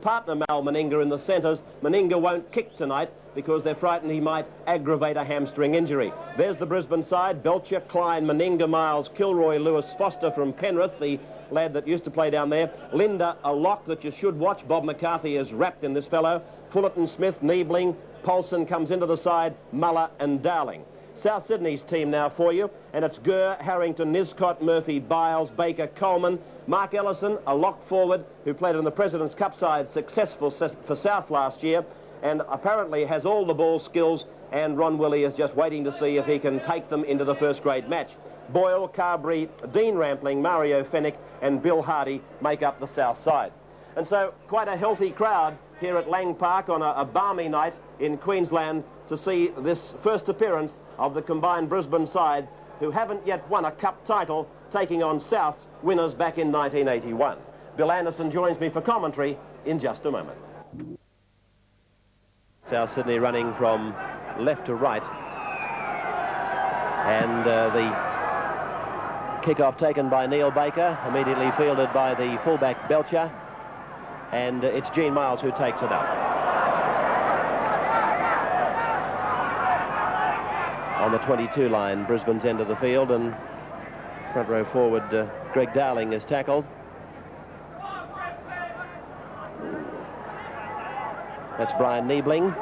partner Mal Meninga in the centres. Meninga won't kick tonight because they're frightened he might aggravate a hamstring injury. There's the Brisbane side: Belcher, Klein, Meninga, Miles, Kilroy, Lewis, Foster from Penrith, the lad that used to play down there. Linda, a lock that you should watch. Bob McCarthy is wrapped in this fellow. Fullerton, Smith, Niebling, Paulson comes into the side, Muller and Dowling. South Sydney's team now for you, and it's Gurr, Harrington, Niscott, Murphy, Biles, Baker, Coleman, Mark Ellison, a lock forward who played in the President's Cup side, successful for South last year, and apparently has all the ball skills, and Ron Willey is just waiting to see if he can take them into the first grade match. Boyle, Carberry, Dean Rampling, Mario Fennick and Bill Hardy make up the South side. And so quite a healthy crowd here at Lang Park on a balmy night in Queensland to see this first appearance of the combined Brisbane side, who haven't yet won a cup title, taking on South's winners back in 1981. Bill Anderson joins me for commentary in just a moment. South Sydney running from left to right, and the kick-off taken by Neil Baker, immediately fielded by the fullback Belcher, and it's Gene Miles who takes it up. On the 22 line, Brisbane's end of the field, and front row forward Greg Dowling is tackled. That's Brian Niebling.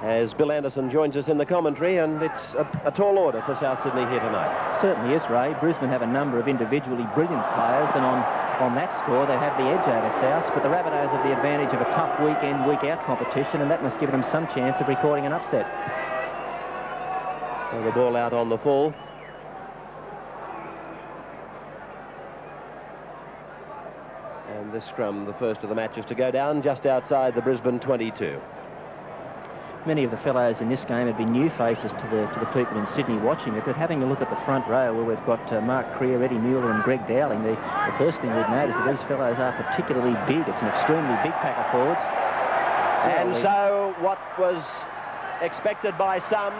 As Bill Anderson joins us in the commentary, and it's a tall order for South Sydney here tonight. Certainly is, Ray. Brisbane have a number of individually brilliant players, and on that score they have the edge over South, but the Rabbitohs have the advantage of a tough week-in, week-out competition, and that must give them some chance of recording an upset. So the ball out on the full. And this scrum, the first of the matches to go down, just outside the Brisbane 22. Many of the fellows in this game have been new faces to the people in Sydney watching it, but having a look at the front row where we've got Mark Creer, Eddie Mueller and Greg Dowling, the first thing we've noticed is that these fellows are particularly big. It's an extremely big pack of forwards. And so what was expected by some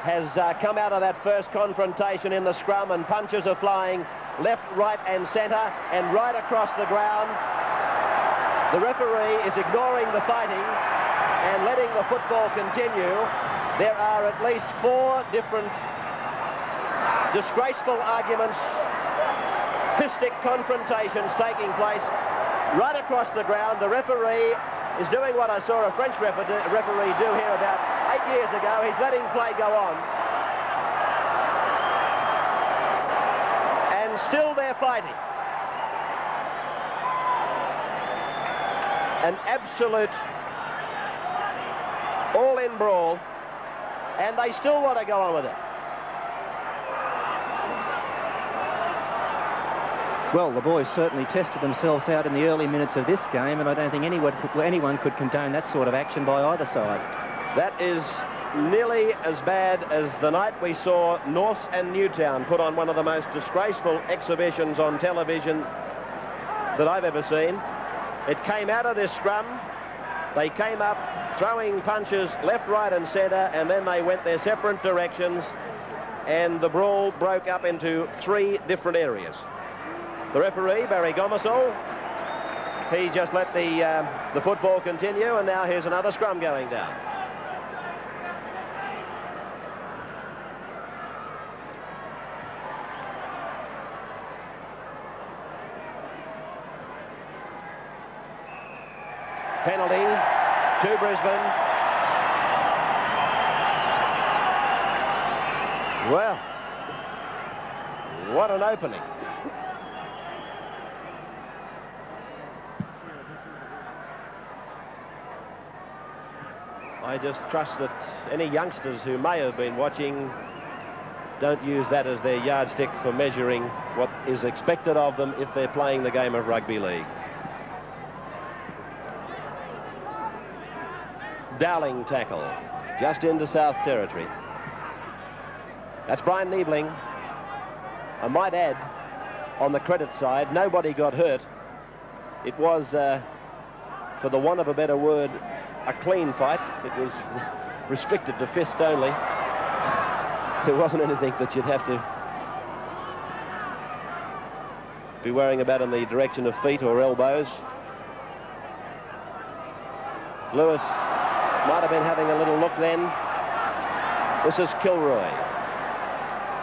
has come out of that first confrontation in the scrum, and punches are flying left, right and centre and right across the ground. The referee is ignoring the fighting and letting the football continue. There are at least 4 different disgraceful arguments, fistic confrontations taking place right across the ground. The referee is doing what I saw a French referee do here about 8 years ago. He's letting play go on. And still they're fighting. An absolute all-in brawl, and they still want to go on with it. Well, the boys certainly tested themselves out in the early minutes of this game, and I don't think anyone could condone that sort of action by either side. That is nearly as bad as the night we saw Norths and Newtown put on one of the most disgraceful exhibitions on television that I've ever seen. It came out of this scrum. They came up throwing punches left, right and centre, and then they went their separate directions, and the brawl broke up into 3 different areas. The referee, Barry Gomersall, he just let the football continue, and now here's another scrum going down. Penalty to Brisbane. Well, what an opening. I just trust that any youngsters who may have been watching don't use that as their yardstick for measuring what is expected of them if they're playing the game of rugby league. Dowling tackle, just into South territory. That's Brian Niebling. I might add, on the credit side, nobody got hurt. It was, for the want of a better word, a clean fight. It was restricted to fists only. There wasn't anything that you'd have to be worrying about in the direction of feet or elbows. Lewis might have been having a little look then. This is Kilroy.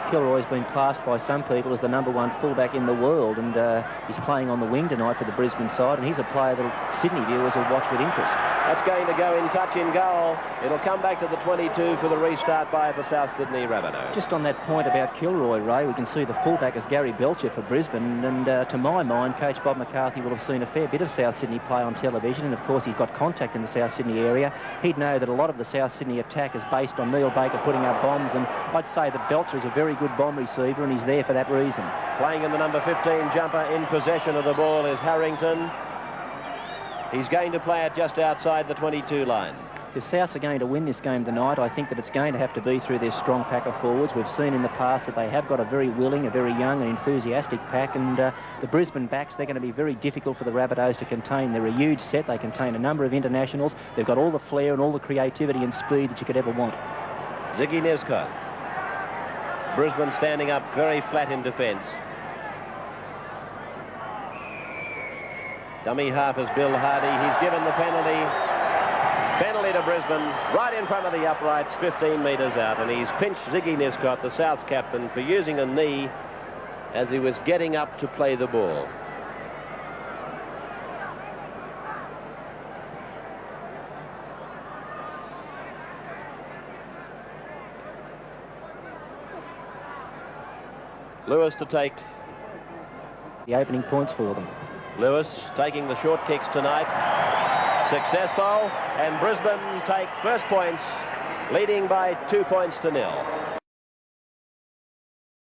Kilroy's been classed by some people as the #1 fullback in the world, and he's playing on the wing tonight for the Brisbane side, and he's a player that Sydney viewers will watch with interest. That's going to go in touch in goal. It'll come back to the 22 for the restart by the South Sydney Rabbitohs. Just on that point about Kilroy, Ray, we can see the fullback is Gary Belcher for Brisbane, and to my mind, Coach Bob McCarthy will have seen a fair bit of South Sydney play on television, and of course he's got contact in the South Sydney area. He'd know that a lot of the South Sydney attack is based on Neil Baker putting up bombs, and I'd say that Belcher is a very good bomb receiver, and he's there for that reason. Playing in the number 15 jumper in possession of the ball is Harrington. He's going to play it just outside the 22 line. If Souths are going to win this game tonight, I think that it's going to have to be through their strong pack of forwards. We've seen in the past that they have got a very willing, a very young and enthusiastic pack, and the Brisbane backs, they're going to be very difficult for the Rabbitohs to contain. They're a huge set. They contain a number of internationals. They've got all the flair and all the creativity and speed that you could ever want. Ziggy Nescott. Brisbane standing up very flat in defence. Dummy half is Bill Hardy. He's given the penalty. Penalty to Brisbane, right in front of the uprights, 15 metres out. And he's pinched Ziggy Nescott, the South's captain, for using a knee as he was getting up to play the ball. Lewis to take the opening points for them. Lewis taking the short kicks tonight. Successful, and Brisbane take first points, leading by 2 points to 0.